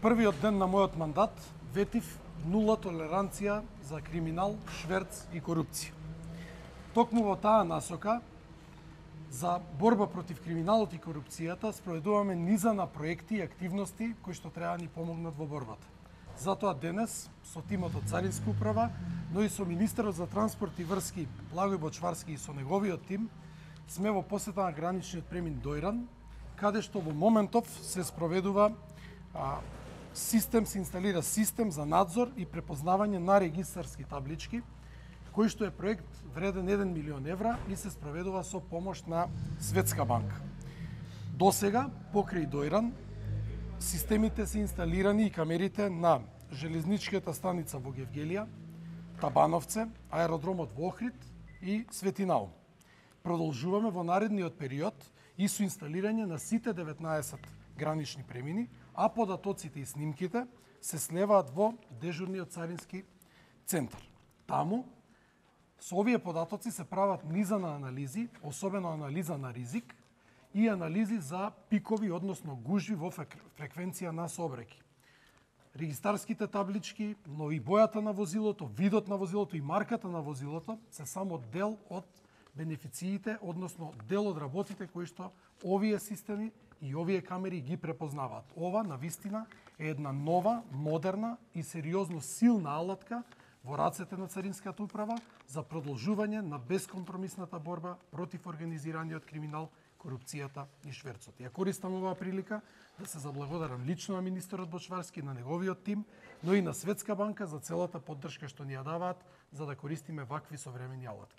првиот ден на мојот мандат ветив нула толеранција за криминал, шверц и корупција. Токму во таа насока, за борба против криминалот и корупцијата, спроведуваме низа на проекти и активности кои што треба да ни помогнат во борбата. Затоа денес, со тимот од Царинска управа, но и со министерот за транспорт и врски Благој Бочварски и со неговиот тим, сме во посета на граничниот премин Дојран, каде што во моментов се спроведува се инсталира систем за надзор и препознавање на регистарски таблички, кој што е проект вреден 1 милион евра и се спроведува со помош на Светска банка. Досега, покрај Дојран, системите се инсталирани и камерите на железничката станица во Гевгелија, Табановце, аеродромот во Охрид и Светинаум. Продолжуваме во наредниот период и со инсталирање на сите 19 гранични премини, а податоците и снимките се слеваат во дежурниот царински центар. Таму, со овие податоци се прават низа на анализи, особено анализа на ризик и анализи за пикови, односно гужви во фреквенција на сообраќај. Регистарските таблички, но и бојата на возилото, видот на возилото и марката на возилото се само дел од бенефициите, односно дел од работите кои што овие системи и овие камери ги препознаваат. Ова, навистина, е една нова, модерна и сериозно силна алатка во рацете на Царинската управа за продолжување на бескомпромисната борба против организираниот криминал, корупцијата и шверцот. Ја користам оваа прилика да се заблагодарам лично на министерот Бочварски, на неговиот тим, но и на Светска банка за целата поддршка што ни ја даваат за да користиме вакви современи алатки.